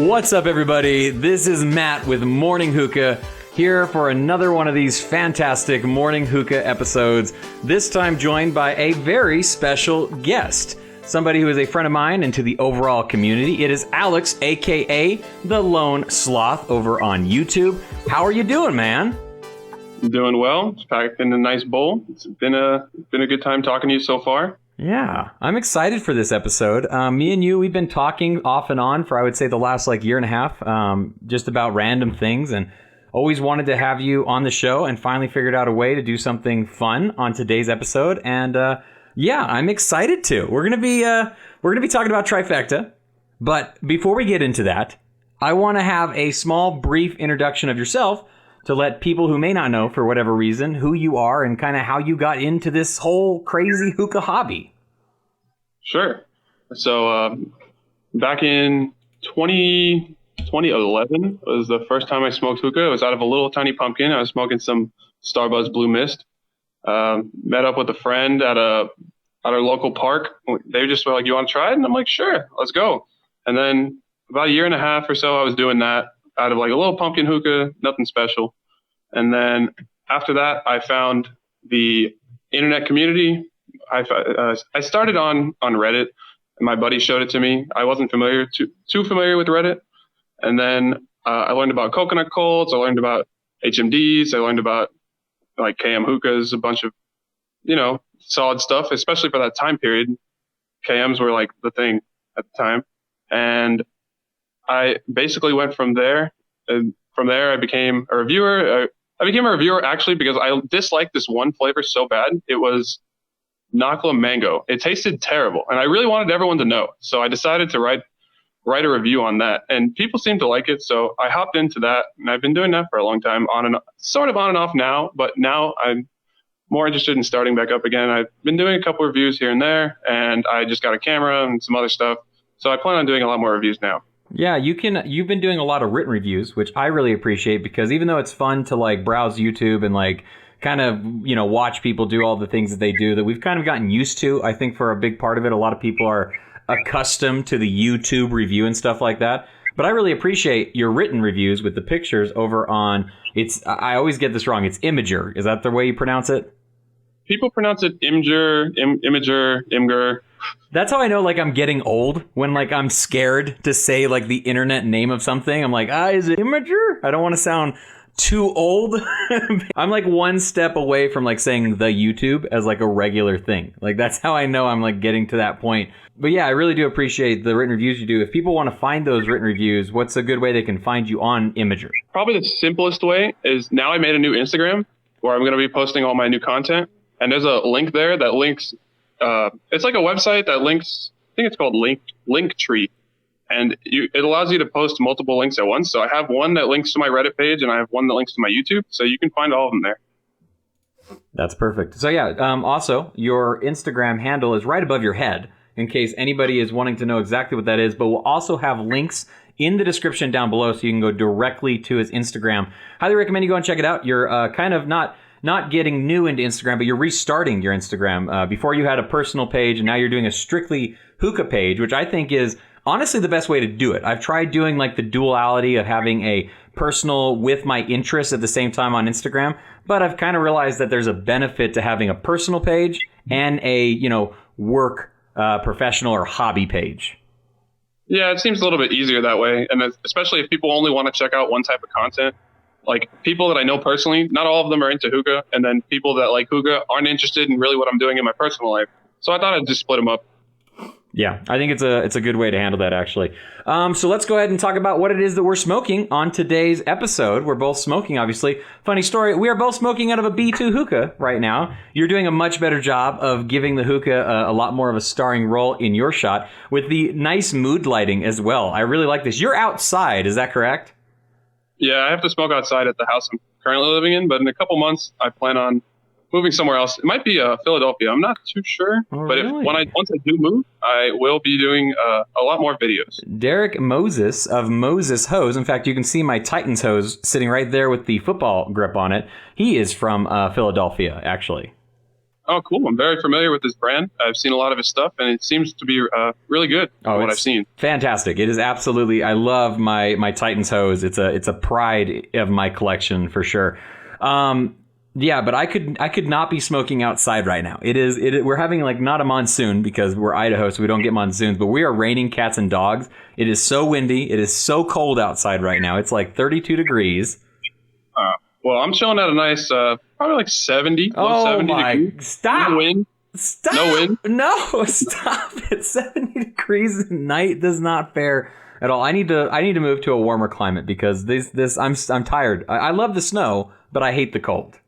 What's up, everybody? This is Matt with Morning Hookah, here for another one of these fantastic Morning Hookah episodes, this time joined by a very special guest, somebody who is a friend of mine and to the overall community. It is Alex, aka Thelonesloth, over on YouTube. How are you doing, man? Doing well. It's packed in a nice bowl. It's been a good time talking to you so far. Yeah, I'm excited for this episode. Me and you, we've been talking off and on for, I would say, the last year and a half, just about random things, and always wanted to have you on the show, and finally figured out a way to do something fun on today's episode. And yeah, I'm excited to. We're gonna be talking about Trifecta, but before we get into that, I want to have a small, brief introduction of yourself to let people who may not know, for whatever reason, who you are and kind of how you got into this whole crazy hookah hobby. Sure. So back in 2011 was the first time I smoked hookah. It was out of a little tiny pumpkin. I was smoking some Starbuzz Blue Mist. Met up with a friend at our local park. They just were like, "You want to try it?" And I'm like, "Sure, let's go." And then about a year and a half or so, I was doing that out of like a little pumpkin hookah, nothing special. And then after that, I found the internet community. I started on Reddit, and my buddy showed it to me. I wasn't too familiar with Reddit. And then I learned about coconut cults. I learned about HMDs. I learned about like KM hookahs, a bunch of, solid stuff, especially for that time period. KMs were like the thing at the time. And I basically went from there. And from there, I became a reviewer. I became a reviewer actually because I disliked this one flavor so bad. It was Nakla Mango. It tasted terrible, and I really wanted everyone to know. So I decided to write a review on that, and people seemed to like it. So I hopped into that, and I've been doing that for a long time, on and off now. But now I'm more interested in starting back up again. I've been doing a couple reviews here and there, and I just got a camera and some other stuff. So I plan on doing a lot more reviews now. Yeah, you've been doing a lot of written reviews, which I really appreciate, because even though it's fun to like browse YouTube and like kind of, watch people do all the things that they do that we've kind of gotten used to, I think for a big part of it, a lot of people are accustomed to the YouTube review and stuff like that. But I really appreciate your written reviews with the pictures over on, I always get this wrong, it's Imager. Is that the way you pronounce it? People pronounce it Imgur. That's how I know like I'm getting old, when like I'm scared to say like the internet name of something. I'm like, is it Imager? I don't want to sound too old. I'm like one step away from like saying the YouTube as like a regular thing. Like that's how I know I'm like getting to that point. But yeah, I really do appreciate the written reviews you do. If people want to find those written reviews, what's a good way they can find you on Imager? Probably the simplest way is, now I made a new Instagram where I'm going to be posting all my new content. And there's a link there that links, it's like a website that links, I think it's called Linktree. And it allows you to post multiple links at once. So I have one that links to my Reddit page, and I have one that links to my YouTube. So you can find all of them there. That's perfect. So yeah, also, your Instagram handle is right above your head, in case anybody is wanting to know exactly what that is. But we'll also have links in the description down below, so you can go directly to his Instagram. Highly recommend you go and check it out. You're kind of not getting new into Instagram, but you're restarting your Instagram. Before you had a personal page, and now you're doing a strictly hookah page, which I think is honestly the best way to do it. I've tried doing like the duality of having a personal with my interests at the same time on Instagram, but I've kind of realized that there's a benefit to having a personal page and a, work professional or hobby page. Yeah, it seems a little bit easier that way. And especially if people only want to check out one type of content. Like people that I know personally, not all of them are into hookah. And then people that like hookah aren't interested in really what I'm doing in my personal life. So I thought I'd just split them up. Yeah, I think it's a good way to handle that, actually. So let's go ahead and talk about what it is that we're smoking on today's episode. We're both smoking, obviously. Funny story, we are both smoking out of a B2 hookah right now. You're doing a much better job of giving the hookah a lot more of a starring role in your shot, with the nice mood lighting as well. I really like this. You're outside, is that correct? Yeah, I have to smoke outside at the house I'm currently living in, but in a couple months, I plan on moving somewhere else. It might be Philadelphia. I'm not too sure. Oh, but really? Once I do move, I will be doing a lot more videos. Derek Moses of Moses Hose. In fact, you can see my Titans hose sitting right there with the football grip on it. He is from Philadelphia, actually. Oh, cool. I'm very familiar with this brand. I've seen a lot of his stuff, and it seems to be really good from what I've seen. Fantastic. It is absolutely. I love my Titans hose. It's a pride of my collection for sure. Yeah, but I could not be smoking outside right now. We're having like not a monsoon because we're Idaho, so we don't get monsoons, but we are raining cats and dogs. It is so windy. It is so cold outside right now. It's like 32 degrees. Well, I'm chilling at a nice, probably like 70, low 70 degrees. Stop. No wind. Stop. No wind. No, stop. It's 70 degrees at night does not fare at all. I need to move to a warmer climate because I'm tired. I love the snow, but I hate the cold.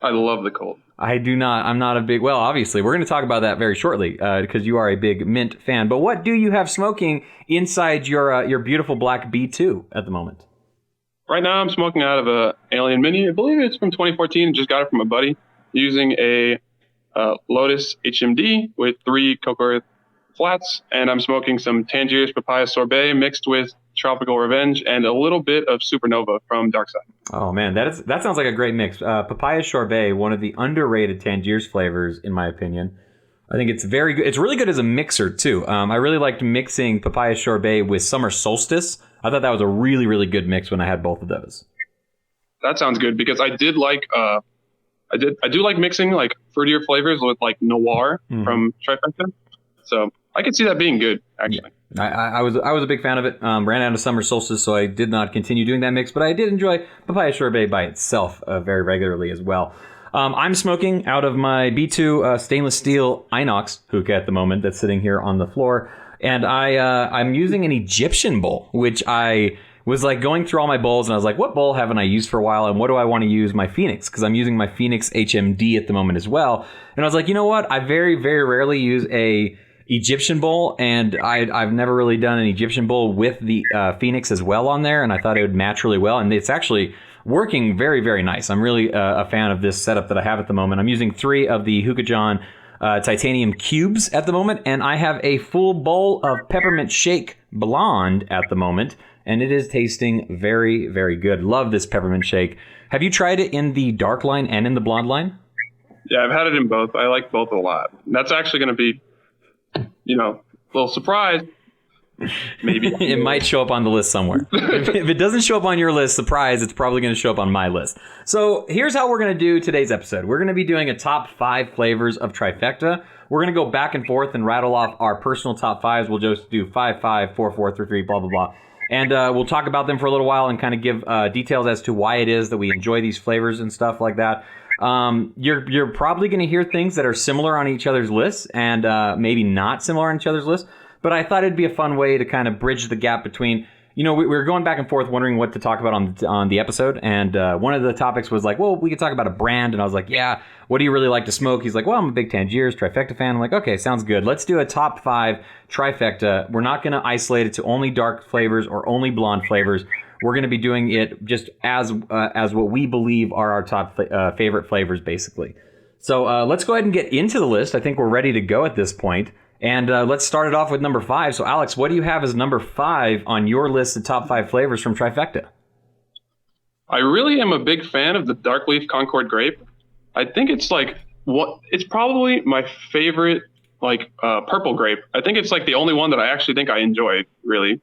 I love the cold. I'm not a big, well, obviously, we're going to talk about that very shortly because you are a big mint fan. But what do you have smoking inside your beautiful black B2 at the moment? Right now, I'm smoking out of a Alien Mini. I believe it's from 2014. Just got it from a buddy using a Lotus HMD with 3 Concord flats. And I'm smoking some Tangiers Papaya Sorbet mixed with Tropical Revenge and a little bit of Supernova from Darkside. Oh, man, that sounds like a great mix. Papaya Sorbet, one of the underrated Tangiers flavors, in my opinion. I think it's very good. It's really good as a mixer, too. I really liked mixing Papaya Sorbet with Summer Solstice. I thought that was a really, really good mix when I had both of those. That sounds good because I do like mixing like fruitier flavors with like Noir from Trifecta. So I could see that being good, actually. Yeah. I was a big fan of it. Ran out of Summer Solstice, so I did not continue doing that mix, but I did enjoy Papaya Sorbet by itself very regularly as well. I'm smoking out of my B2 stainless steel Inox hookah at the moment that's sitting here on the floor. And I'm using an Egyptian bowl, which I was like going through all my bowls and I was like, what bowl haven't I used for a while? And what do I want to use my Phoenix? Because I'm using my Phoenix HMD at the moment as well. And I was like, you know what? I very, very rarely use a Egyptian bowl. And I've never really done an Egyptian bowl with the Phoenix as well on there. And I thought it would match really well. And it's actually working very, very nice. I'm really a fan of this setup that I have at the moment. I'm using 3 of the Hookah John titanium cubes at the moment, and I have a full bowl of peppermint shake blonde at the moment, and it is tasting very, very good. Love this peppermint shake. Have you tried it in the dark line and in the blonde line? Yeah, I've had it in both. I like both a lot. That's actually going to be, a little surprise. Maybe it might show up on the list somewhere. if it doesn't show up on your list, surprise, it's probably going to show up on my list. So here's how we're going to do today's episode. We're going to be doing a top 5 flavors of Trifecta. We're going to go back and forth and rattle off our personal top 5s. We'll just do 5, 5, 4, 4, 3, 3, blah, blah, blah. And we'll talk about them for a little while and kind of give details as to why it is that we enjoy these flavors and stuff like that. You're probably going to hear things that are similar on each other's lists and maybe not similar on each other's lists. But I thought it'd be a fun way to kind of bridge the gap between, we were going back and forth wondering what to talk about on the episode. And one of the topics was like, well, we could talk about a brand. And I was like, yeah, what do you really like to smoke? He's like, well, I'm a big Tangiers Trifecta fan. I'm like, okay, sounds good. Let's do a top 5 Trifecta. We're not going to isolate it to only dark flavors or only blonde flavors. We're going to be doing it just as what we believe are our top favorite flavors, basically. So let's go ahead and get into the list. I think we're ready to go at this point. And let's start it off with number 5. So, Alex, what do you have as number 5 on your list of top 5 flavors from Trifecta? I really am a big fan of the Dark Leaf Concord Grape. I think it's it's probably my favorite purple grape. I think it's like the only one that I actually think I enjoy, really.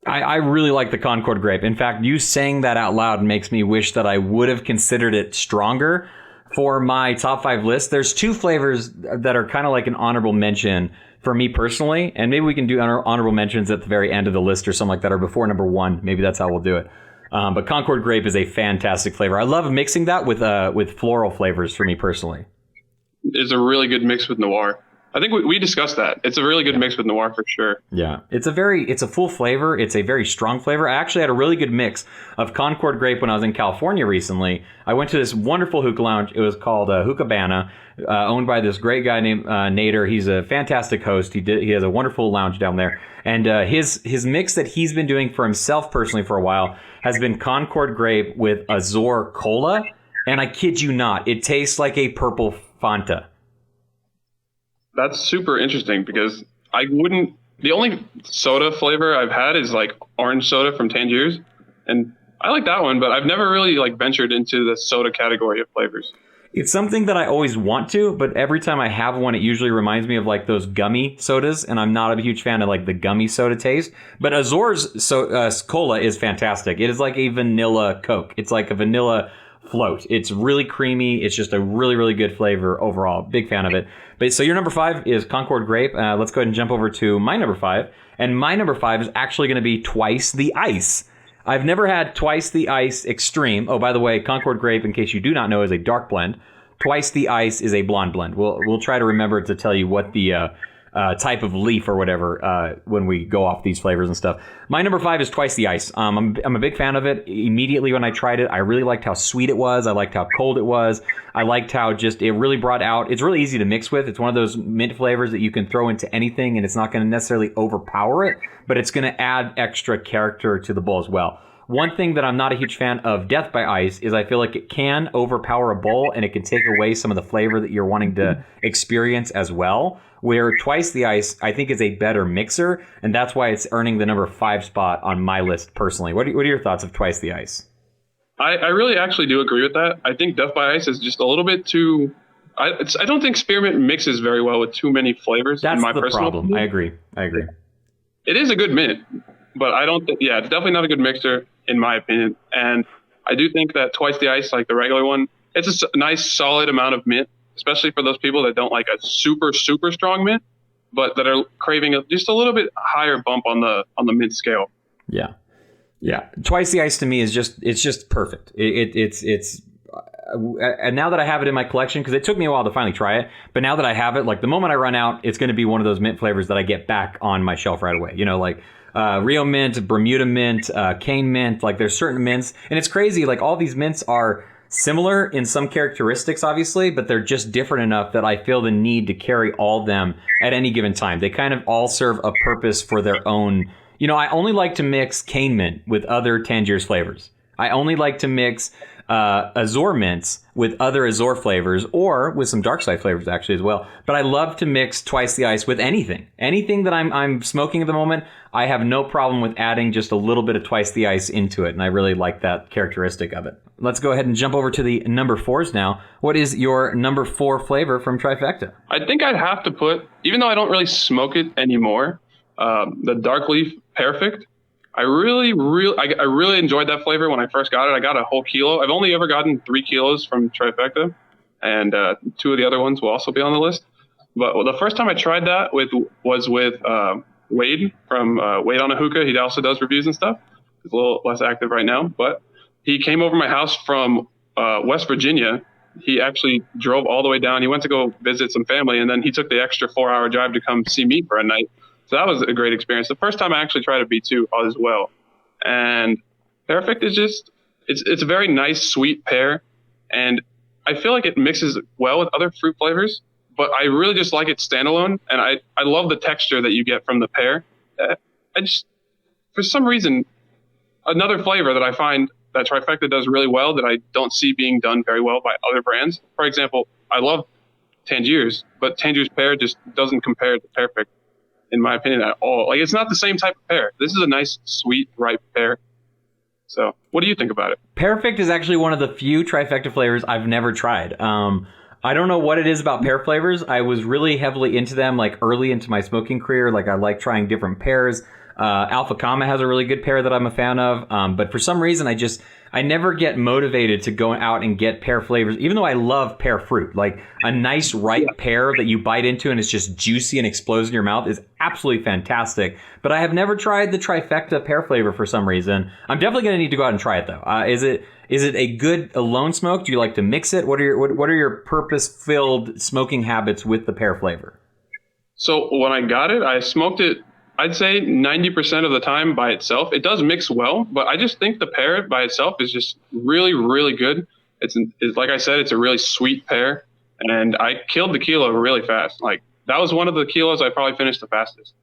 I really like the Concord Grape. In fact, you saying that out loud makes me wish that I would have considered it stronger. For my top 5 list, there's 2 flavors that are kind of like an honorable mention for me personally, and maybe we can do honorable mentions at the very end of the list or something like that, or before number 1. Maybe that's how we'll do it. But Concord Grape is a fantastic flavor. I love mixing that with floral flavors for me personally. It's a really good mix with Noir. I think we discussed that. It's a really good mix with Noir for sure. Yeah, it's a full flavor. It's a very strong flavor. I actually had a really good mix of Concord Grape when I was in California recently. I went to this wonderful hookah lounge. It was called Hookah, owned by this great guy named Nader. He's a fantastic host. He has a wonderful lounge down there. And his mix that he's been doing for himself personally for a while has been Concord Grape with Azor Cola. And I kid you not, it tastes like a purple Fanta. That's super interesting because the only soda flavor I've had is like orange soda from Tangiers, and I like that one, but I've never really ventured into the soda category of flavors. It's something that I always want to, but every time I have one, it usually reminds me of like those gummy sodas, and I'm not a huge fan of like the gummy soda taste. But Azor's cola is fantastic. It is like a vanilla Coke. It's like a vanilla float. It's really creamy. It's just a really, really good flavor overall. Big fan of it. But so your number 5 is Concord Grape. Let's go ahead and jump over to my number 5. And my number 5 is actually going to be Twice the Ice. I've never had Twice the Ice Extreme. Oh, by the way, Concord Grape, in case you do not know, is a dark blend. Twice the Ice is a blonde blend. We'll try to remember to tell you what the type of leaf or whatever when we go off these flavors and stuff. My number 5 is Twice the Ice. I'm a big fan of it. Immediately when I tried it, I really liked how sweet it was. I liked how cold it was. I liked how just it really brought out. It's really easy to mix with. It's one of those mint flavors that you can throw into anything, and it's not going to necessarily overpower it, but it's going to add extra character to the bowl as well. One thing that I'm not a huge fan of Death by Ice is I feel like it can overpower a bowl and it can take away some of the flavor that you're wanting to experience as well. Where Twice the Ice, I think, is a better mixer, and that's why it's earning the number 5 spot on my list personally. What are your thoughts of Twice the Ice? I really actually do agree with that. I think Death by Ice is just a little bit too... I don't think spearmint mixes very well with too many flavors. That's in my the personal problem. opinion. I agree. It is a good mint, but I don't think... Yeah, it's definitely not a good mixer, in my opinion. And I do think that Twice the Ice, like the regular one, it's a nice, solid amount of mint, especially for those people that don't like a super, super strong mint, but that are craving just a little bit higher bump on the mint scale. Yeah. Twice the Ice to me is just perfect. It's and now that I have it in my collection, because it took me a while to finally try it, but now that I have it, like the moment I run out, it's going to be one of those mint flavors that I get back on my shelf right away. You know, like Rio mint, Bermuda mint, cane mint. Like there's certain mints, and it's crazy. Like all these mints are similar in some characteristics, obviously, but they're just different enough that I feel the need to carry all of them at any given time. They kind of all serve a purpose for their own. You know, I only like to mix cane mint with other Tangier's flavors. I only like to mix Azor mints with other Azor flavors, or with some dark side flavors actually as well. But I love to mix Twice the Ice with anything. Anything that I'm smoking at the moment, I have no problem with adding just a little bit of Twice the Ice into it, and I really like that characteristic of it. Let's go ahead and jump over to the number 4s now. What is your number 4 flavor from Trifecta? I think I'd have to put, even though I don't really smoke it anymore, the Dark Leaf Perfect. I really enjoyed that flavor when I first got it. I got a whole kilo. I've only ever gotten 3 kilos from Trifecta, and 2 of the other ones will also be on the list. But the first time I tried that was with Wade from Wade on a Hookah. He also does reviews and stuff. He's a little less active right now, but he came over my house from West Virginia. He actually drove all the way down. He went to go visit some family, and then he took the extra 4-hour drive to come see me for a night. So that was a great experience. The first time I actually tried a B2 as well. And Perfect is just, it's a very nice, sweet pear. And I feel like it mixes well with other fruit flavors, but I really just like it standalone. And I love the texture that you get from the pear. For some reason, another flavor that I find that Trifecta does really well that I don't see being done very well by other brands. For example, I love Tangier's, but Tangier's pear just doesn't compare to Perfect, in my opinion, at all. Like, it's not the same type of pear. This is a nice, sweet, ripe pear. So what do you think about it? Perfect is actually one of the few Trifecta flavors I've never tried. I don't know what it is about pear flavors. I was really heavily into them, like, early into my smoking career. Like, I like trying different pears. Alpha Kama has a really good pear that I'm a fan of. But for some reason, I never get motivated to go out and get pear flavors, even though I love pear fruit. Like a nice ripe pear that you bite into and it's just juicy and explodes in your mouth is absolutely fantastic. But I have never tried the Trifecta pear flavor for some reason. I'm definitely going to need to go out and try it though. Is it a good alone smoke? Do you like to mix it? What are your purpose-filled smoking habits with the pear flavor? So when I got it, I smoked it, I'd say 90% of the time by itself. It does mix well, but I just think the pear by itself is just really, really good. It's like I said, it's a really sweet pear, and I killed the kilo really fast. Like, that was one of the kilos I probably finished the fastest.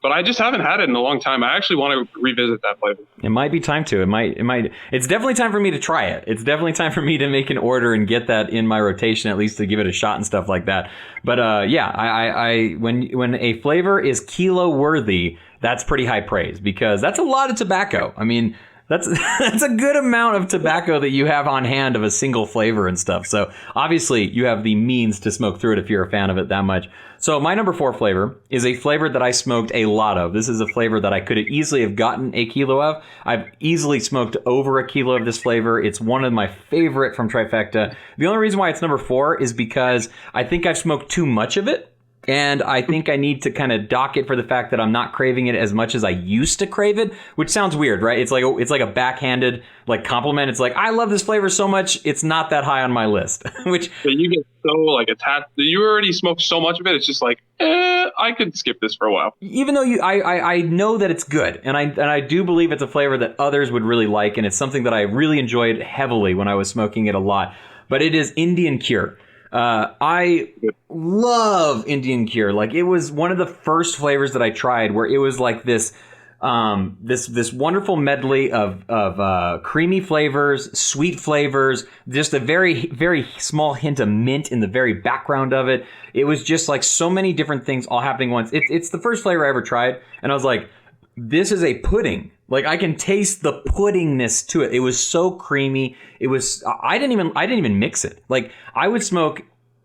But I just haven't had it in a long time. I actually want to revisit that flavor. It might be time to. It's definitely time for me to try it. It's definitely time for me to make an order and get that in my rotation, at least to give it a shot and stuff like that. But when a flavor is kilo worthy, that's pretty high praise, because that's a lot of tobacco. I mean, That's a good amount of tobacco that you have on hand of a single flavor and stuff. So obviously you have the means to smoke through it if you're a fan of it that much. So my number 4 flavor is a flavor that I smoked a lot of. This is a flavor that I could have easily have gotten a kilo of. I've easily smoked over a kilo of this flavor. It's one of my favorite from Trifecta. The only reason why it's number 4 is because I think I've smoked too much of it. And I think I need to kind of dock it for the fact that I'm not craving it as much as I used to crave it, which sounds weird, right? It's like a backhanded like compliment. It's like, I love this flavor so much, it's not that high on my list. Which you get so like attached. You already smoked so much of it. It's just like, I could skip this for a while. Even though I know that it's good, and I do believe it's a flavor that others would really like, and it's something that I really enjoyed heavily when I was smoking it a lot. But it is Indian Cure. I love Indian Cure. Like, it was one of the first flavors that I tried where it was like this wonderful medley of creamy flavors, sweet flavors, just a very, very small hint of mint in the very background of it. It was just like so many different things all happening once. It's the first flavor I ever tried, and I was like, this is a pudding. Like, I can taste the puddingness to it. It was so creamy. It was, I didn't even mix it. Like, I would smoke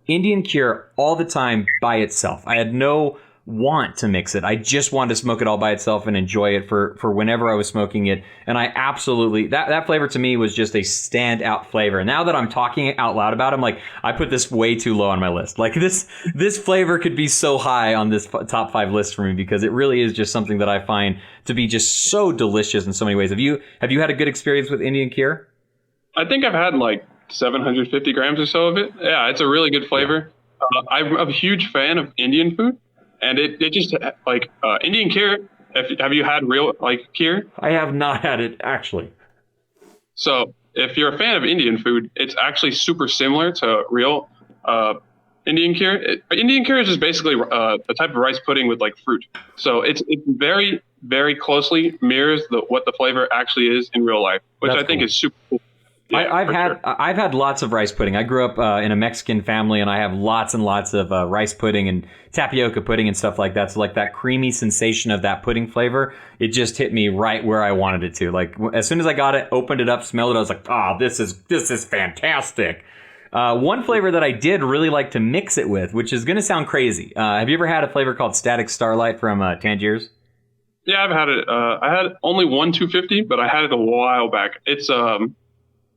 Indian Cure all the time by itself. I had no want to mix it. I just wanted to smoke it all by itself and enjoy it for whenever I was smoking it. And I absolutely, that flavor to me was just a standout flavor. And now that I'm talking out loud about it, I'm like, I put this way too low on my list. Like, this flavor could be so high on this top 5 list for me, because it really is just something that I find to be just so delicious in so many ways. Have you had a good experience with Indian Cure? I think I've had like 750 grams or so of it. Yeah, it's a really good flavor. I'm a huge fan of Indian food. And it just like Indian Cure. Have you had real like Cure? I have not had it, actually. So if you're a fan of Indian food, it's actually super similar to real Indian Cure. Indian Cure is just basically a type of rice pudding with like fruit. So it's very, very closely mirrors what the flavor actually is in real life, which That's I think cool. is super cool. Yeah, I've had lots of rice pudding. I grew up in a Mexican family, and I have lots and lots of rice pudding and tapioca pudding and stuff like that. So like that creamy sensation of that pudding flavor, it just hit me right where I wanted it to. Like, as soon as I got it, opened it up, smelled it, I was like, this is fantastic. One flavor that I did really like to mix it with, which is going to sound crazy. Have you ever had a flavor called Static Starlight from Tangiers? Yeah, I've had it. I had only one 250, but I had it a while back.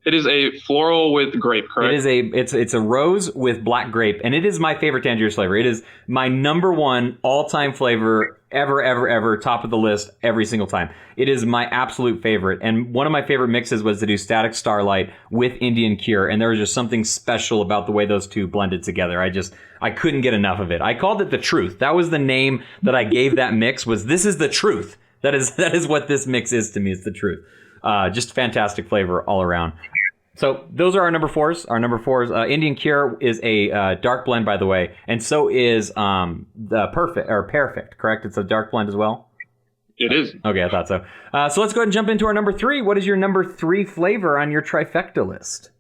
It is a floral with grape, correct? It's a rose with black grape, and it is my favorite Tangiers flavor. It is my number 1 all-time flavor ever, top of the list every single time. It is my absolute favorite, and one of my favorite mixes was to do Static Starlight with Indian Cure, and there was just something special about the way those two blended together. I couldn't get enough of it. I called it the truth. That was the name that I gave that mix. This is the truth. That is what this mix is to me. It's the truth. Just fantastic flavor all around. So those are our number 4s. Our number 4s, Indian Cure is a dark blend, by the way, and so is the Perfect, correct? It's a dark blend as well? It is. Okay, I thought so. So let's go ahead and jump into our number 3. What is your number 3 flavor on your Trifecta list?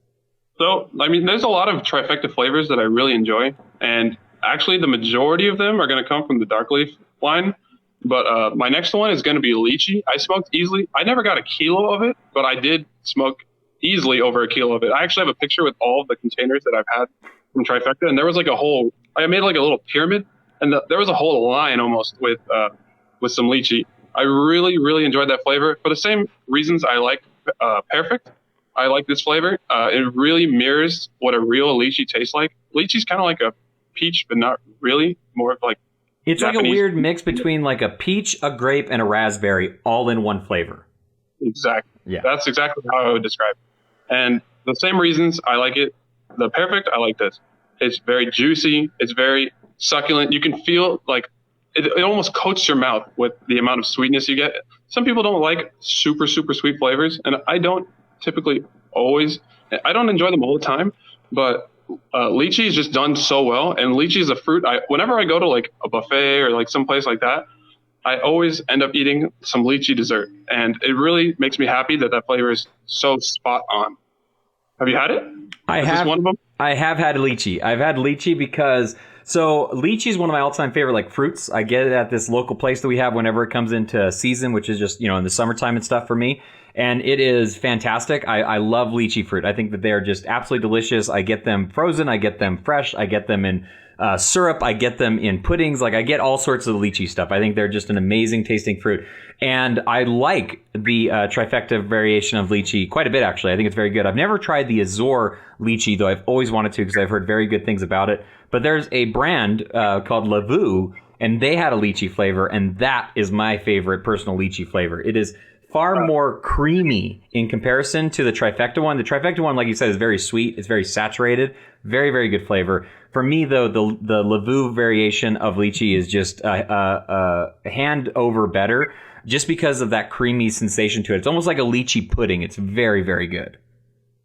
So, I mean, there's a lot of Trifecta flavors that I really enjoy, and actually the majority of them are going to come from the dark leaf line. But my next one is going to be lychee. I smoked easily. I never got a kilo of it, but I did smoke easily over a kilo of it. I actually have a picture with all of the containers that I've had from Trifecta, and there was like I made like a little pyramid, and there was a whole line almost with some lychee. I really, really enjoyed that flavor for the same reasons I like Perfect. I like this flavor. It really mirrors what a real lychee tastes like. Lychee's kind of like a peach, but not really. More of like it's Japanese. Like a weird mix between like a peach, a grape, and a raspberry, all in one flavor. Exactly. Yeah. That's exactly how I would describe it. And the same reasons I like it. The Perfect, I like this. It's very juicy. It's very succulent. You can feel like it almost coats your mouth with the amount of sweetness you get. Some people don't like super, super sweet flavors, and I don't typically always. I don't enjoy them all the time, but lychee is just done so well. And lychee is a fruit. Whenever I go to like a buffet or like some place like that, I always end up eating some lychee dessert, and it really makes me happy that flavor is so spot on. Have you had it? I have. Is this one of them? I have had lychee. I've had lychee because So lychee is one of my all-time favorite like fruits. I get it at this local place that we have whenever it comes into season, which is just, in the summertime and stuff for me. And it is fantastic. I love lychee fruit. I think that they are just absolutely delicious. I get them frozen. I get them fresh. I get them in syrup. I get them in puddings. Like I get all sorts of lychee stuff. I think they're just an amazing tasting fruit. And I like the trifecta variation of lychee quite a bit, actually. I think it's very good. I've never tried the Azor lychee, though I've always wanted to because I've heard very good things about it. But there's a brand called Lavu, and they had a lychee flavor, and that is my favorite personal lychee flavor. It is far more creamy in comparison to the Trifecta one. The Trifecta one, like you said, is very sweet. It's very saturated. Very, very good flavor. For me, though, the Lavu variation of lychee is just a hand over better just because of that creamy sensation to it. It's almost like a lychee pudding. It's very, very good.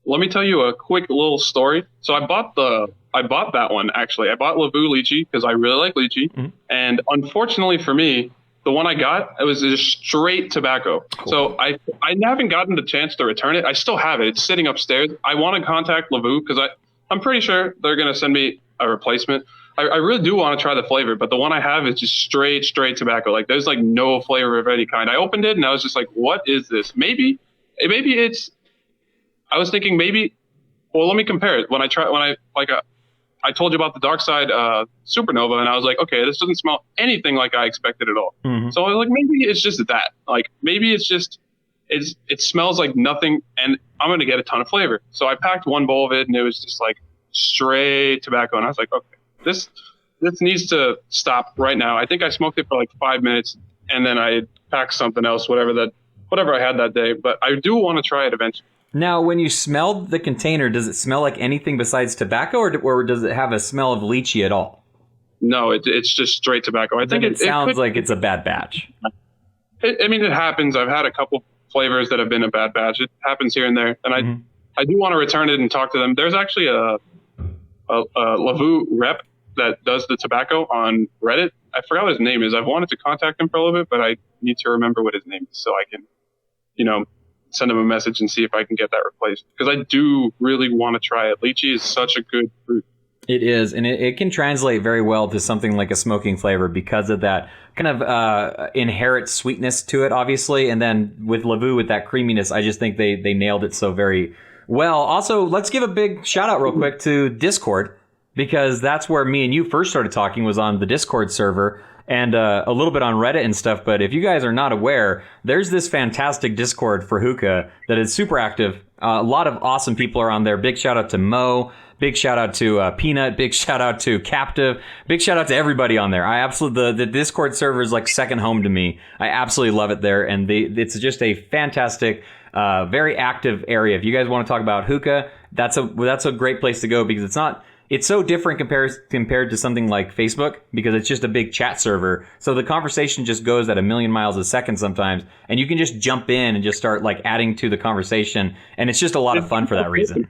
Let me tell you a quick little story. So I bought that one, actually. I bought Lavu lychee because I really like lychee. Mm-hmm. And unfortunately for me, the one I got, it was just straight tobacco. Cool. So I haven't gotten the chance to return it. I still have it. It's sitting upstairs. I want to contact Lavu because I'm pretty sure they're going to send me a replacement. I really do want to try the flavor, but the one I have is just straight tobacco. Like there's like no flavor of any kind. I opened it and I was just like, what is this? Maybe it's, I was thinking well, let me compare it. I told you about the Dark Side Supernova, and I was like, okay, this doesn't smell anything like I expected at all. Mm-hmm. So I was like, maybe it's just that. Like maybe it's just it smells like nothing, and I'm gonna get a ton of flavor. So I packed one bowl of it, and it was just like straight tobacco, and I was like, okay, this needs to stop right now. I think I smoked it for like 5 minutes, and then I packed something else, whatever I had that day. But I do want to try it eventually. Now, when you smelled the container, does it smell like anything besides tobacco, or does it have a smell of lychee at all? No, it's just straight tobacco. I think it sounds like it's a bad batch. It happens. I've had a couple flavors that have been a bad batch. It happens here and there, and I do want to return it and talk to them. There's actually a Lavu rep that does the tobacco on Reddit. I forgot what his name is. I've wanted to contact him for a little bit, but I need to remember what his name is so I can, send him a message and see if I can get that replaced. Because I do really want to try it. Lychee is such a good fruit. It is, and it can translate very well to something like a smoking flavor because of that kind of inherent sweetness to it, obviously. And then with Lavu, with that creaminess, I just think they nailed it so very well. Also, let's give a big shout out real quick to Discord, because that's where me and you first started talking, was on the Discord server. And a little bit on Reddit and stuff. But if you guys are not aware, there's this fantastic Discord for Hookah that is super active. A lot of awesome people are on there. Big shout out to Mo. Big shout out to Peanut. Big shout out to Captive. Big shout out to everybody on there. I absolutely, the Discord server is like second home to me. I absolutely love it there. And it's just a fantastic, very active area. If you guys want to talk about Hookah, that's a great place to go, because it's so different compared to something like Facebook, because it's just a big chat server. So the conversation just goes at a million miles a second sometimes, and you can just jump in and just start like adding to the conversation, and it's just a lot of fun for that reason.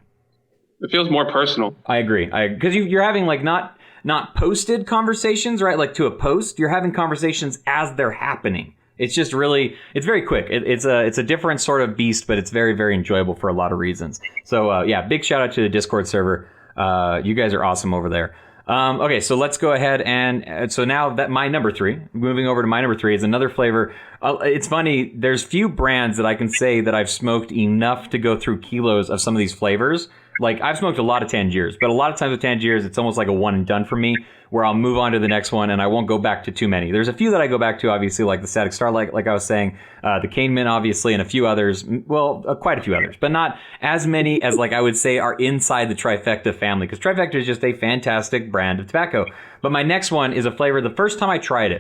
It feels more personal. I agree. Because you're having like not posted conversations, right? Like to a post, you're having conversations as they're happening. It's just really, it's very quick. It's a different sort of beast, but it's very, very enjoyable for a lot of reasons. So big shout out to the Discord server. You guys are awesome over there. Okay, so let's go ahead and so now that my number 3, moving over to my number 3 is another flavor. It's funny, there's few brands that I can say that I've smoked enough to go through kilos of some of these flavors. Like I've smoked a lot of Tangiers, but a lot of times with Tangiers, it's almost like a one and done for me, where I'll move on to the next one and I won't go back to too many. There's a few that I go back to, obviously, like the Static Starlight, like I was saying, the Cane Mint, obviously, and a few others. Well, quite a few others, but not as many as like I would say are inside the Trifecta family, because Trifecta is just a fantastic brand of tobacco. But my next one is a flavor. The first time I tried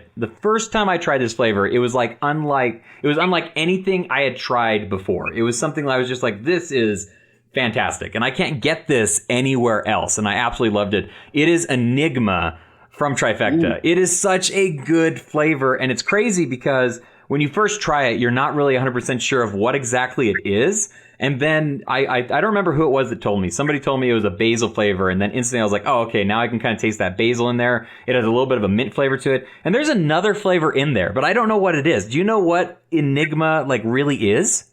this flavor, it was unlike anything I had tried before. It was something that I was just like, this is fantastic, and I can't get this anywhere else, and I absolutely loved it. It is Enigma from Trifecta. Ooh. It is such a good flavor, and it's crazy because when you first try it, you're not really 100% sure of what exactly it is, and then I don't remember who it was that told me. Somebody told me it was a basil flavor, and then instantly I was like, oh, okay, now I can kind of taste that basil in there. It has a little bit of a mint flavor to it, and there's another flavor in there, but I don't know what it is. Do you know what Enigma really is?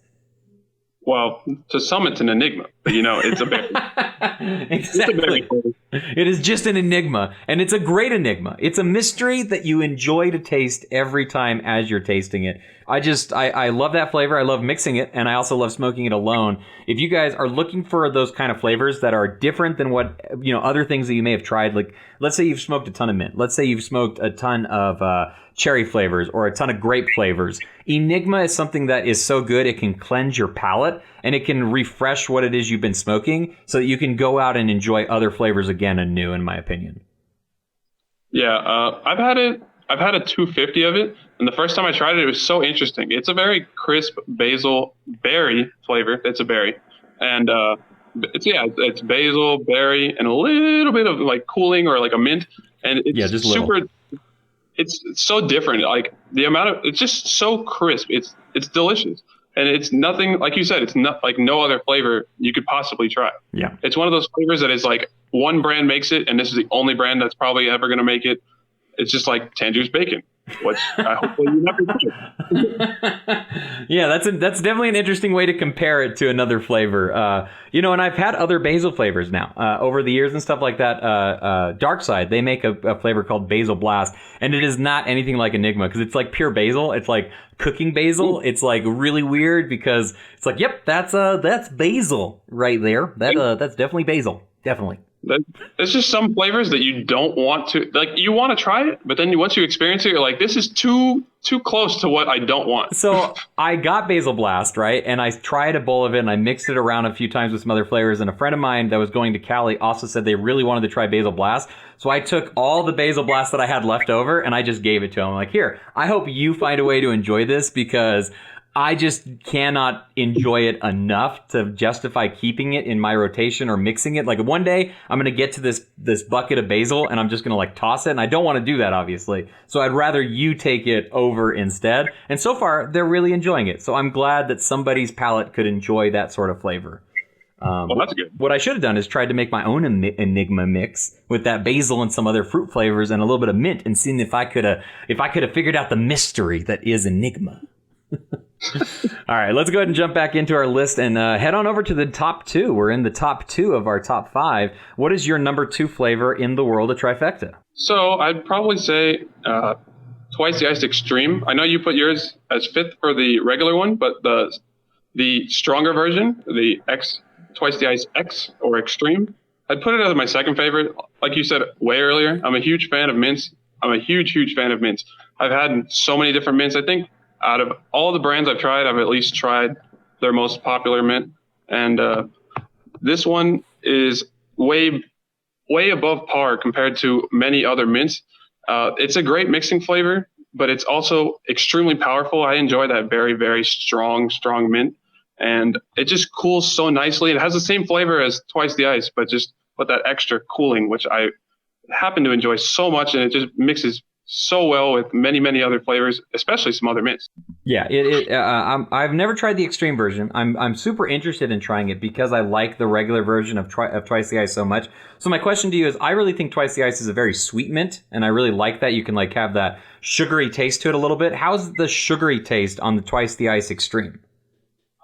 Well, to some, it's an enigma. but it's a berry. It's a berry Exactly. flavor. It is just an enigma, and it's a great enigma. It's a mystery that you enjoy to taste every time as you're tasting it. I love that flavor. I love mixing it, and I also love smoking it alone. If you guys are looking for those kind of flavors that are different than what, other things that you may have tried, like let's say you've smoked a ton of mint. Let's say you've smoked a ton of cherry flavors or a ton of grape flavors. Enigma is something that is so good it can cleanse your palate and it can refresh what it is you've been smoking so that you can go out and enjoy other flavors again and new, in my opinion. Yeah, I've had it. I've had a 250 of it, and the first time I tried it, it was so interesting. It's a very crisp basil berry flavor. It's a berry, and it's basil, berry, and a little bit of like cooling or like a mint, and it's just super. little. It's so different. Like the amount of it's just so crisp. It's delicious, and it's nothing like you said. It's not like no other flavor you could possibly try. Yeah. It's one of those flavors that is like one brand makes it, and this is the only brand that's probably ever going to make it. It's just like Tangiers bacon, which I hopefully you never try. Yeah, that's definitely an interesting way to compare it to another flavor. And I've had other basil flavors now over the years and stuff like that. Dark Side, they make a flavor called Basil Blast, and it is not anything like Enigma because it's like pure basil. It's like cooking basil. It's like really weird because it's like, yep, that's basil right there. That's definitely basil, definitely. There's just some flavors that you don't want to like. You want to try it, but then once you experience it, you're like, this is too close to what I don't want. So I got Basil Blast, right? And I tried a bowl of it and I mixed it around a few times with some other flavors. And a friend of mine that was going to Cali also said they really wanted to try Basil Blast. So I took all the Basil Blast that I had left over and I just gave it to him. I'm like, here, I hope you find a way to enjoy this because I just cannot enjoy it enough to justify keeping it in my rotation or mixing it. Like one day I'm going to get to this bucket of basil and I'm just going to like toss it. And I don't want to do that, obviously. So I'd rather you take it over instead. And so far they're really enjoying it. So I'm glad that somebody's palate could enjoy that sort of flavor. Well, that's good. What I should have done is tried to make my own Enigma mix with that basil and some other fruit flavors and a little bit of mint and seen if I could have figured out the mystery that is Enigma. All right, let's go ahead and jump back into our list and head on over to the top two. We're in the top two of our top five. What is your number two flavor in the world of Trifecta? So I'd probably say Twice the Ice Extreme. I know you put yours as fifth for the regular one, but the stronger version, the Twice the Ice X or Extreme, I'd put it as my second favorite. Like you said way earlier, I'm a huge fan of mints. I'm a huge fan of mints. I've had so many different mints. I think out of all the brands I've tried, I've at least tried their most popular mint. And this one is way above par compared to many other mints. It's a great mixing flavor, but it's also extremely powerful. I enjoy that very, very strong mint. And it just cools so nicely. It has the same flavor as Twice the Ice, but just with that extra cooling, which I happen to enjoy so much. And it just mixes so well with many, many other flavors, especially some other mints. Yeah, I've never tried the extreme version. I'm super interested in trying it because I like the regular version of Twice the Ice so much. So my question to you is, I really think Twice the Ice is a very sweet mint, and I really like that. You can like have that sugary taste to it a little bit. How's the sugary taste on the Twice the Ice Extreme?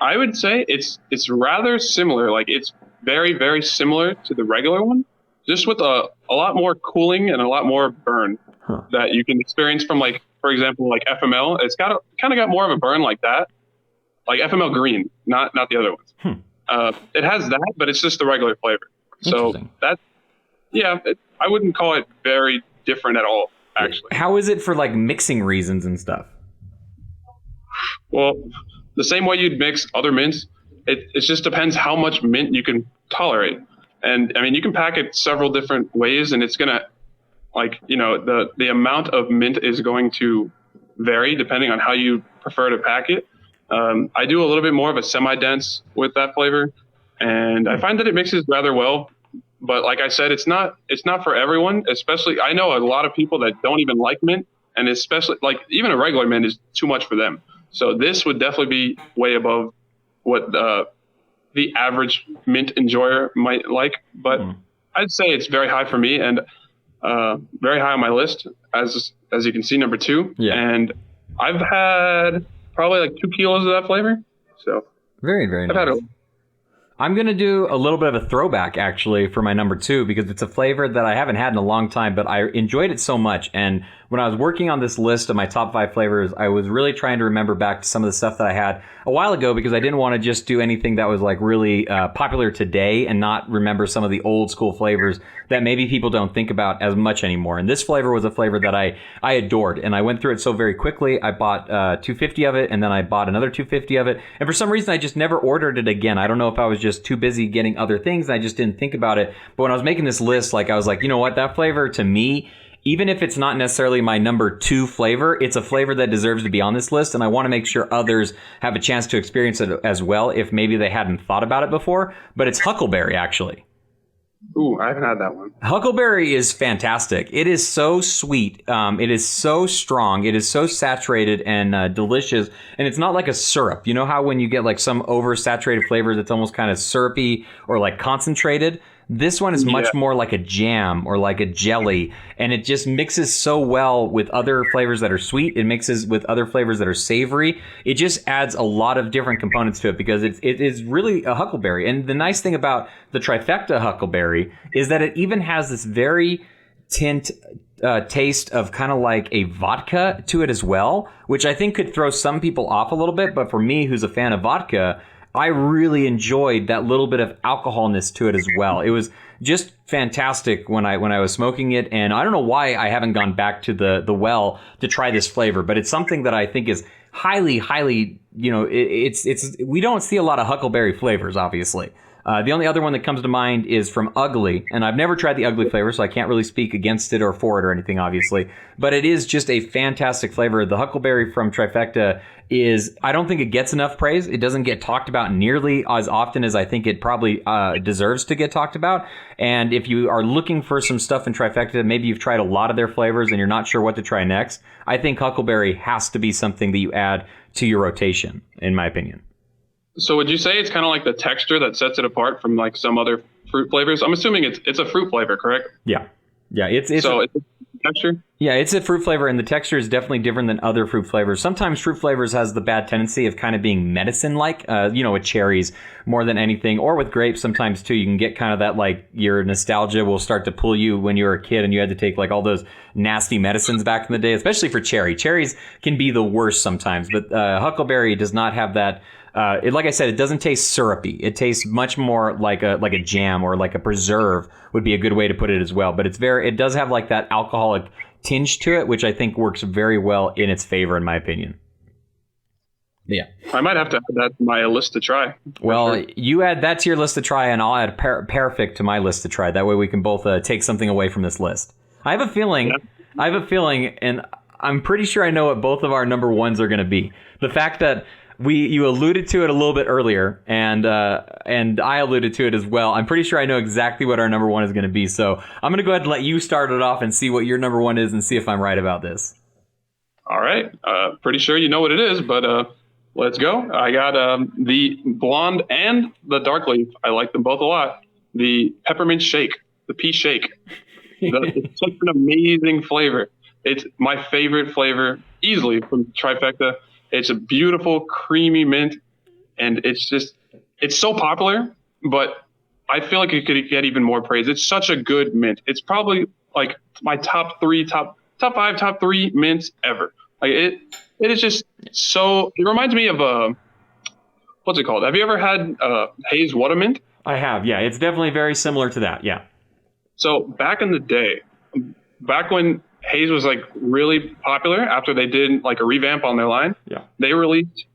I would say it's rather similar. Like it's very, very similar to the regular one, just with a lot more cooling and a lot more burn. That you can experience from, like, for example, like FML. It's kind of got more of a burn like that, like FML Green, not the other ones. It has that, but it's just the regular flavor. So that, I wouldn't call it very different at all, actually. How is it for like mixing reasons and stuff? Well, the same way you'd mix other mints, it just depends how much mint you can tolerate. And I mean, you can pack it several different ways, and it's gonna. Like, the amount of mint is going to vary depending on how you prefer to pack it. I do a little bit more of a semi-dense with that flavor, and I find that it mixes rather well. But like I said, it's not for everyone. Especially, I know a lot of people that don't even like mint, and especially like even a regular mint is too much for them. So this would definitely be way above what the average mint enjoyer might like. But I'd say it's very high for me, and very high on my list, as you can see, number two. Yeah. And I've had probably like 2 kilos of that flavor. So very, very nice. I'm going to do a little bit of a throwback, actually, for my number 2, because it's a flavor that I haven't had in a long time, but I enjoyed it so much. And when I was working on this list of my top 5 flavors, I was really trying to remember back to some of the stuff that I had a while ago, because I didn't want to just do anything that was like really popular today and not remember some of the old school flavors that maybe people don't think about as much anymore. And this flavor was a flavor that I adored, and I went through it so very quickly. I bought 250 of it, and then I bought another 250 of it. And for some reason, I just never ordered it again. I don't know if I was just too busy getting other things, and I just didn't think about it. But when I was making this list, like I was like, you know what, that flavor to me, even if it's not necessarily my number 2 flavor, it's a flavor that deserves to be on this list, and I want to make sure others have a chance to experience it as well if maybe they hadn't thought about it before. But it's Huckleberry, actually. Ooh, I haven't had that one. Huckleberry is fantastic. It is so sweet. It is so strong. It is so saturated and delicious. And it's not like a syrup. You know how when you get like some oversaturated flavors, it's almost kind of syrupy or like concentrated? This one is much more like a jam or like a jelly, and it just mixes so well with other flavors that are sweet. It mixes with other flavors that are savory. It just adds a lot of different components to it because it is really a huckleberry. And the nice thing about the Trifecta huckleberry is that it even has this very taste of kind of like a vodka to it as well, which I think could throw some people off a little bit. But for me, who's a fan of vodka, I really enjoyed that little bit of alcoholness to it as well. It was just fantastic when I was smoking it, and I don't know why I haven't gone back to the well to try this flavor, but it's something that I think is highly, it's we don't see a lot of huckleberry flavors, obviously. The only other one that comes to mind is from Ugly, and I've never tried the Ugly flavor, so I can't really speak against it or for it or anything, obviously. But it is just a fantastic flavor. The Huckleberry from Trifecta I don't think it gets enough praise. It doesn't get talked about nearly as often as I think it probably deserves to get talked about. And if you are looking for some stuff in Trifecta, maybe you've tried a lot of their flavors and you're not sure what to try next, I think Huckleberry has to be something that you add to your rotation, in my opinion. So would you say it's kind of like the texture that sets it apart from like some other fruit flavors? I'm assuming it's a fruit flavor, correct? Yeah. It's it's a texture? Yeah, it's a fruit flavor, and the texture is definitely different than other fruit flavors. Sometimes fruit flavors has the bad tendency of kind of being medicine-like, with cherries more than anything, or with grapes sometimes too. You can get kind of that, like, your nostalgia will start to pull you when you were a kid and you had to take like all those nasty medicines back in the day, especially for cherry. Cherries can be the worst sometimes, but Huckleberry does not have that. Like I said, it doesn't taste syrupy. It tastes much more like a jam or like a preserve would be a good way to put it as well. But it does have like that alcoholic tinge to it, which I think works very well in its favor, in my opinion. Yeah. I might have to add that to my list to try. Well, sure. You add that to your list to try, and I'll add Perfect to my list to try. That way we can both take something away from this list. I have a feeling, and I'm pretty sure I know what both of our number ones are going to be. The fact that you alluded to it a little bit earlier, and I alluded to it as well. I'm pretty sure I know exactly what our number one is going to be. So I'm going to go ahead and let you start it off and see what your number one is and see if I'm right about this. All right. Pretty sure you know what it is, but let's go. I got the blonde and the dark leaf. I like them both a lot. The peppermint shake, the pea shake. It's such an amazing flavor. It's my favorite flavor easily from Trifecta. It's a beautiful, creamy mint, and it's so popular, but I feel like it could get even more praise. It's such a good mint. It's probably like my top 5, top 3 mints ever. Like it is just so, it reminds me of what's it called? Have you ever had Haze Watermint? I have, yeah. It's definitely very similar to that, yeah. So back in the day, back when Haze was like really popular after they did like a revamp on their line. Yeah. They released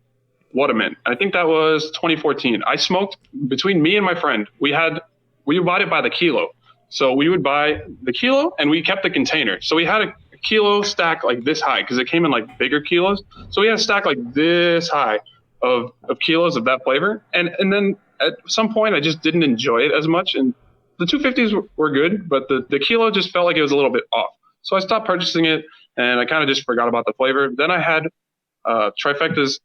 Watermint. I think that was 2014. I smoked between me and my friend. We bought it by the kilo. So we would buy the kilo and we kept the container. So we had a kilo stack like this high because it came in like bigger kilos. So we had a stack like this high of kilos of that flavor. And then at some point I just didn't enjoy it as much. And the 250s were good, but the kilo just felt like it was a little bit off. So I stopped purchasing it, and I kind of just forgot about the flavor. Then I had Trifecta's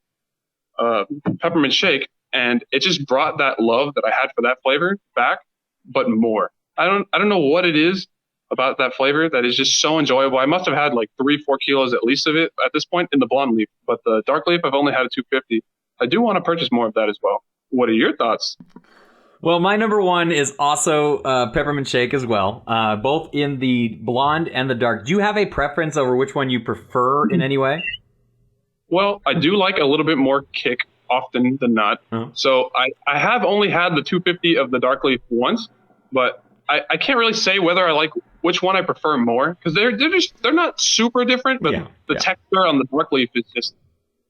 peppermint shake, and it just brought that love that I had for that flavor back, but more. I don't know what it is about that flavor that is just so enjoyable. I must have had like 3-4 kilos at least of it at this point in the blonde leaf, but the dark leaf I've only had a 250. I do want to purchase more of that as well. What are your thoughts? Well, my number one is also peppermint shake as well, both in the blonde and the dark. Do you have a preference over which one you prefer in any way? Well, I do like a little bit more kick often than not. Uh-huh. So I have only had the 250 of the dark leaf once, but I can't really say whether I like which one I prefer more, because they're not super different, but the texture on the dark leaf is just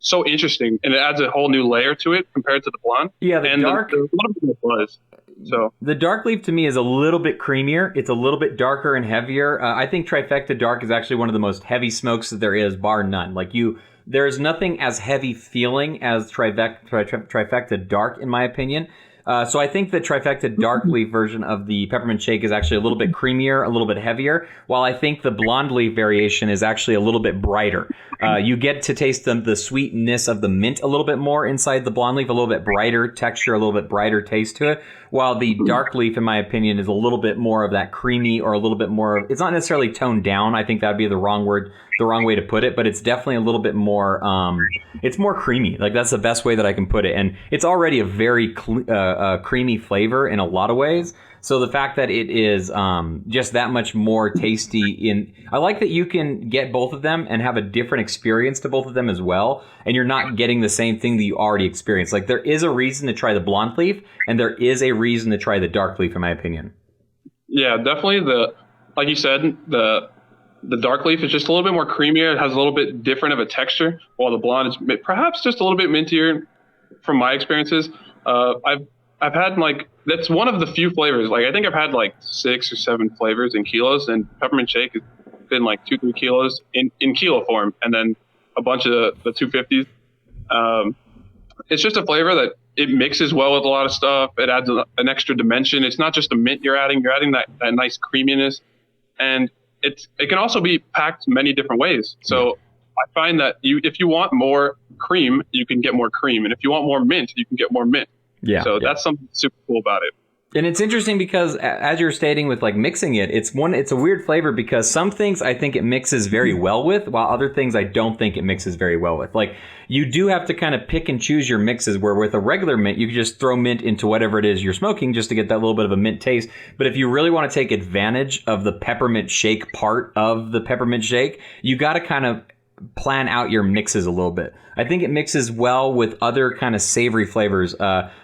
so interesting, and it adds a whole new layer to it compared to the blonde. Yeah, the dark. There's a little bit of buzz. So the dark leaf to me is a little bit creamier. It's a little bit darker and heavier. I think Trifecta Dark is actually one of the most heavy smokes that there is, bar none. There's nothing as heavy feeling as Trifecta Dark, in my opinion. So I think the Trifecta Dark Leaf version of the peppermint shake is actually a little bit creamier, a little bit heavier, while I think the blonde leaf variation is actually a little bit brighter. You get to taste the sweetness of the mint a little bit more inside the blonde leaf, a little bit brighter texture, a little bit brighter taste to it, while the dark leaf, in my opinion, is a little bit more of that creamy, or a little bit more, it's not necessarily toned down. I think that would be the wrong way to put it, but it's definitely a little bit more, it's more creamy. Like, that's the best way that I can put it. And it's already a very creamy flavor in a lot of ways. So the fact that it is just that much more tasty I like that you can get both of them and have a different experience to both of them as well. And you're not getting the same thing that you already experienced. Like, there is a reason to try the blonde leaf, and there is a reason to try the dark leaf, in my opinion. Yeah, definitely like you said, the dark leaf is just a little bit more creamier. It has a little bit different of a texture, while the blonde is perhaps just a little bit mintier from my experiences. I've had, that's one of the few flavors. Like, I think I've had 6 or 7 flavors in kilos, and peppermint shake has been 2-3 kilos in kilo form, and then a bunch of the 250s. It's just a flavor that it mixes well with a lot of stuff. It adds an extra dimension. It's not just a mint you're adding that nice creaminess, and it can also be packed many different ways. So I find that if you want more cream, you can get more cream, and if you want more mint, you can get more mint. Yeah. So that's something super cool about it. And it's interesting because, as you're stating with mixing it, it's a weird flavor, because some things I think it mixes very well with, while other things I don't think it mixes very well with. Like, you do have to kind of pick and choose your mixes, where with a regular mint, you can just throw mint into whatever it is you're smoking just to get that little bit of a mint taste. But if you really want to take advantage of the peppermint shake part of the peppermint shake, you got to kind of plan out your mixes a little bit. I think it mixes well with other kind of savory flavors.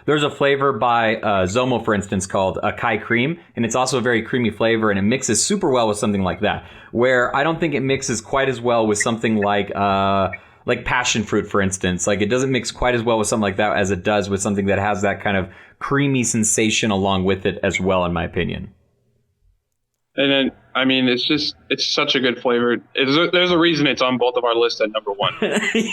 There's a flavor by Zomo, for instance, called Kai Cream, and it's also a very creamy flavor, and it mixes super well with something like that, where I don't think it mixes quite as well with something like passion fruit, for instance. Like, it doesn't mix quite as well with something like that as it does with something that has that kind of creamy sensation along with it as well, in my opinion. And then, I mean, it's such a good flavor. There's a reason it's on both of our lists at number 1.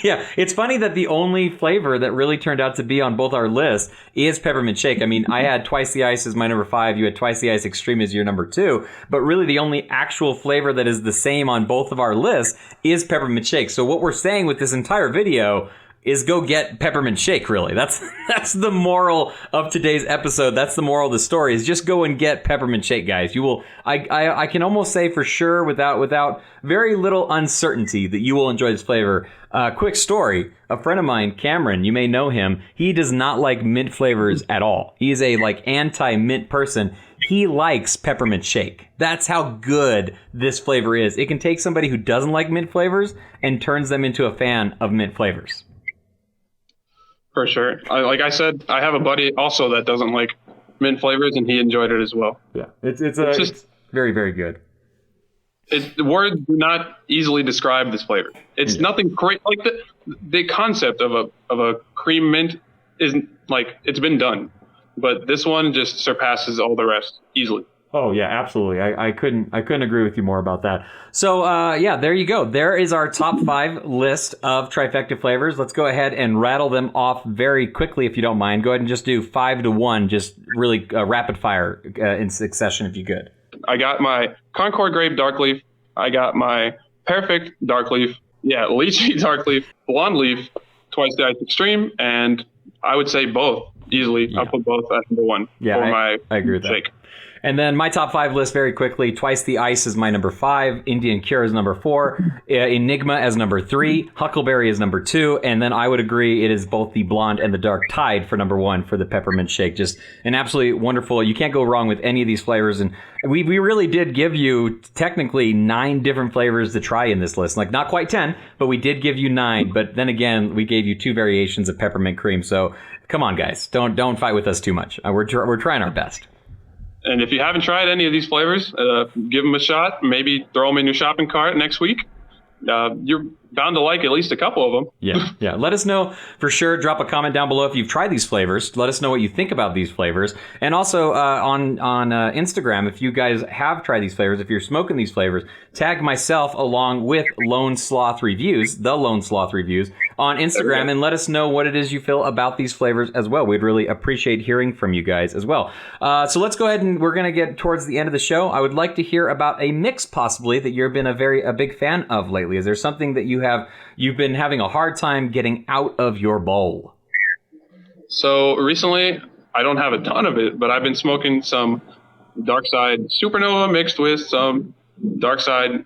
Yeah, it's funny that the only flavor that really turned out to be on both our lists is peppermint shake. I mean, I had Twice the Ice as my number 5. You had Twice the Ice Extreme as your number 2. But really, the only actual flavor that is the same on both of our lists is peppermint shake. So what we're saying with this entire video is go get peppermint shake, really. That's the moral of today's episode. That's the moral of the story, is just go and get peppermint shake, guys. You will, I can almost say for sure, without very little uncertainty, that you will enjoy this flavor. Quick story, a friend of mine, Cameron, you may know him, he does not like mint flavors at all. He is a anti-mint person. He likes peppermint shake. That's how good this flavor is. It can take somebody who doesn't like mint flavors and turns them into a fan of mint flavors. For sure. Like I said, I have a buddy also that doesn't like mint flavors, and he enjoyed it as well. Yeah, it's very, very good. The words do not easily describe this flavor. It's nothing great. Like the concept of a cream mint isn't it's been done, but this one just surpasses all the rest easily. Oh yeah, absolutely. I couldn't agree with you more about that. So there you go. There is our top 5 list of Trifecta flavors. Let's go ahead and rattle them off very quickly, if you don't mind. Go ahead and just do 5 to 1, just really rapid fire in succession, if you could. I got my Concord Grape Dark Leaf. I got my Perfect Dark Leaf. Yeah, Lychee Dark Leaf, Blonde Leaf, Twice the Ice Extreme, and I would say both easily. Yeah. I'll put both at number 1 for my I agree with shake. that. And then my top 5 list very quickly. Twice the Ice is my number 5. Indian Cure is number 4. Enigma as number 3. Huckleberry is number 2. And then I would agree it is both the Blonde and the Dark tied for number 1 for the peppermint shake. Just an absolutely wonderful. You can't go wrong with any of these flavors. And we really did give you technically 9 different flavors to try in this list. Like not quite 10, but we did give you 9. But then again, we gave you 2 variations of peppermint cream. So come on, guys. Don't fight with us too much. We're trying our best. And if you haven't tried any of these flavors, give them a shot. Maybe throw them in your shopping cart next week. You're bound to like at least a couple of them. Yeah. Let us know for sure. Drop a comment down below if you've tried these flavors. Let us know what you think about these flavors. And also on Instagram, if you guys have tried these flavors, if you're smoking these flavors, tag myself along with Lone Sloth Reviews, the Lone Sloth Reviews, on Instagram, and let us know what it is you feel about these flavors as well. We'd really appreciate hearing from you guys as well. So let's go ahead and we're going to get towards the end of the show. I would like to hear about a mix possibly that you've been a big fan of lately. Is there something that you've been having a hard time getting out of your bowl? So recently, I don't have a ton of it, but I've been smoking some Dark Side Supernova mixed with some Dark Side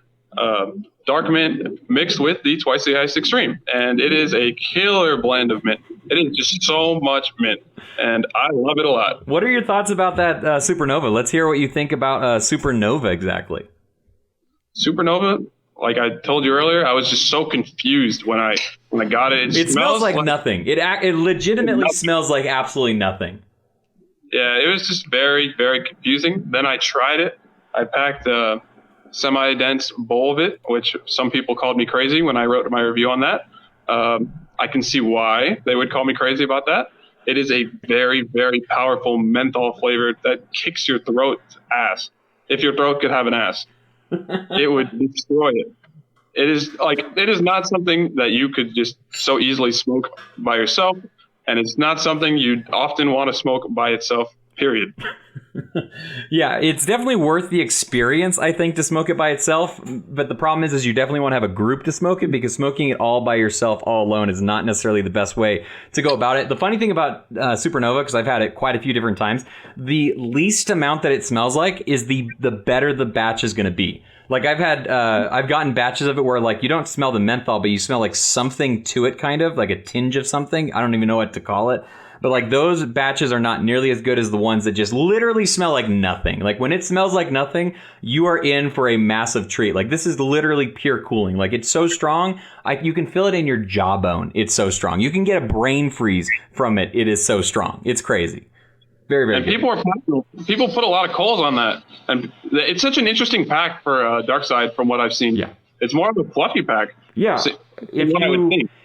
Dark Mint mixed with the Twice the Ice Extreme. And it is a killer blend of mint. It is just so much mint, and I love it a lot. What are your thoughts about that Supernova? Let's hear what you think about Supernova exactly. Supernova, like I told you earlier, I was just so confused when I got it. It smells like nothing. It legitimately smells like absolutely nothing. Yeah, it was just very, very confusing. Then I tried it. I packed a semi-dense bowl of it, which some people called me crazy when I wrote my review on that. I can see why they would call me crazy about that. It is a very, very powerful menthol flavor that kicks your throat's ass. If your throat could have an ass, it would destroy it. It is not something that you could just so easily smoke by yourself, and it's not something you'd often want to smoke by itself, period. Yeah, it's definitely worth the experience, I think, to smoke it by itself. But the problem is you definitely want to have a group to smoke it, because smoking it all by yourself, all alone, is not necessarily the best way to go about it. The funny thing about Supernova, because I've had it quite a few different times, the least amount that it smells like is the better the batch is going to be. Like I've gotten batches of it where like you don't smell the menthol, but you smell like something to it, kind of like a tinge of something. I don't even know what to call it. But like those batches are not nearly as good as the ones that just literally smell like nothing. Like when it smells like nothing, you are in for a massive treat. Like this is literally pure cooling. Like it's so strong, you can feel it in your jawbone. It's so strong. You can get a brain freeze from it. It is so strong. It's crazy. Very, very. And people put a lot of coals on that, and it's such an interesting pack for Dark Side from what I've seen. Yeah, it's more of a fluffy pack. Yeah.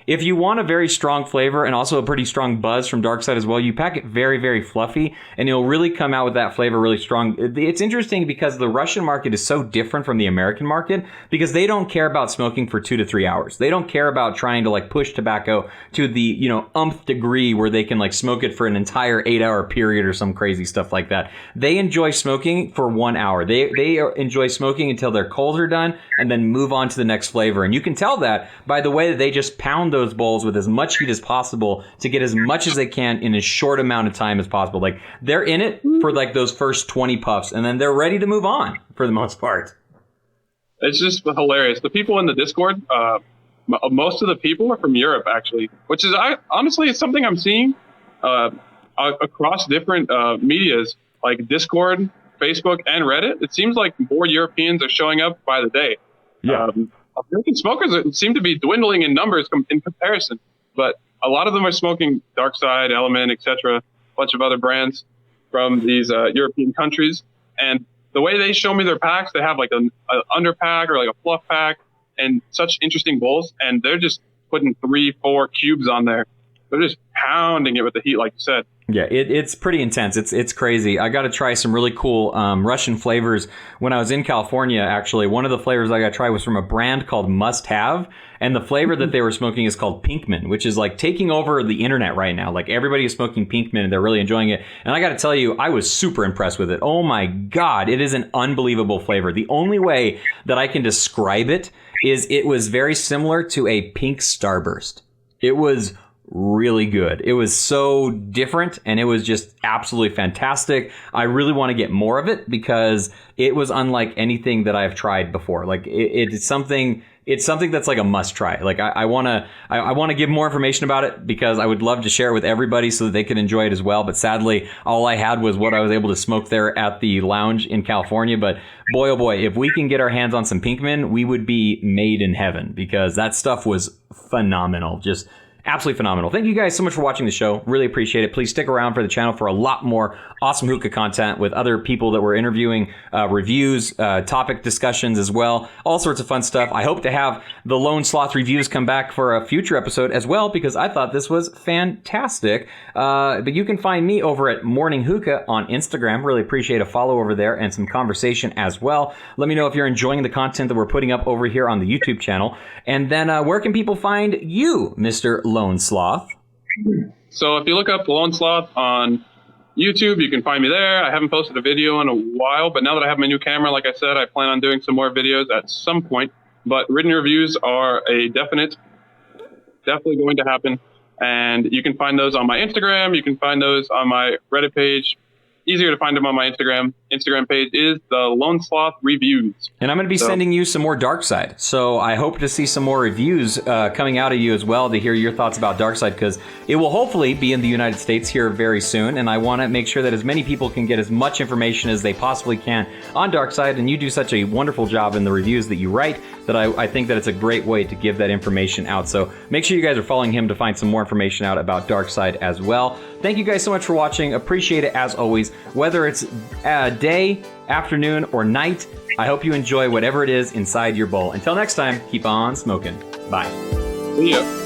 If you want a very strong flavor and also a pretty strong buzz from Dark Side as well, you pack it very, very fluffy, and it'll really come out with that flavor really strong. It's interesting because the Russian market is so different from the American market, because they don't care about smoking for 2 to 3 hours. They don't care about trying to like push tobacco to the, umpth degree where they can like smoke it for an entire 8-hour period or some crazy stuff like that. They enjoy smoking for 1 hour. They enjoy smoking until their coals are done and then move on to the next flavor. And you can tell that by the way that they just pound those bowls with as much heat as possible to get as much as they can in as short amount of time as possible. Like they're in it for like those first 20 puffs, and then they're ready to move on for the most part. It's just hilarious. The people in the Discord, most of the people are from Europe, actually, which is honestly it's something I'm seeing across different medias like Discord, Facebook, and Reddit. It seems like more Europeans are showing up by the day. Yeah. American smokers seem to be dwindling in numbers in comparison, but a lot of them are smoking Dark Side, Element, etc., a bunch of other brands from these European countries. And the way they show me their packs, they have like an underpack or like a fluff pack and such interesting bowls, and they're just putting 3-4 cubes on there. They're just pounding it with the heat, like you said. Yeah, it's pretty intense. It's crazy. I got to try some really cool Russian flavors when I was in California, actually. One of the flavors I got to try was from a brand called Must Have. And the flavor that they were smoking is called Pinkman, which is like taking over the internet right now. Like everybody is smoking Pinkman and they're really enjoying it. And I got to tell you, I was super impressed with it. Oh my God, it is an unbelievable flavor. The only way that I can describe it is it was very similar to a pink Starburst. It was really good. It was so different and it was just absolutely fantastic. I really want to get more of it because it was unlike anything that I've tried before. Like it's something that's like a must try. Like I want to give more information about it because I would love to share it with everybody so that they could enjoy it as well. But sadly, all I had was what I was able to smoke there at the lounge in California. But boy, oh boy, if we can get our hands on some Pinkman, we would be made in heaven because that stuff was phenomenal. Just absolutely phenomenal. Thank you guys so much for watching the show. Really appreciate it. Please stick around for the channel for a lot more awesome hookah content with other people that we're interviewing, reviews, topic discussions as well. All sorts of fun stuff. I hope to have the Lone Sloth reviews come back for a future episode as well because I thought this was fantastic. But you can find me over at Morning Hookah on Instagram. Really appreciate a follow over there and some conversation as well. Let me know if you're enjoying the content that we're putting up over here on the YouTube channel. And then where can people find you, Mr. Lone Sloth? So if you look up Lone Sloth on YouTube, you can find me there. I haven't posted a video in a while, but now that I have my new camera, like I said, I plan on doing some more videos at some point. But written reviews are a definitely going to happen. And you can find those on my Instagram. You can find those on my Reddit page. Easier to find them on my Instagram. Instagram page is the Lone Sloth Reviews. And I'm going to be sending you some more Dark Side. So I hope to see some more reviews coming out of you as well to hear your thoughts about Dark Side because it will hopefully be in the United States here very soon. And I want to make sure that as many people can get as much information as they possibly can on Dark Side. And you do such a wonderful job in the reviews that you write that I think that it's a great way to give that information out. So make sure you guys are following him to find some more information out about Dark Side as well. Thank you guys so much for watching. Appreciate it as always. Whether it's day, afternoon, or night, I hope you enjoy whatever it is inside your bowl. Until next time, keep on smoking. Bye. See ya.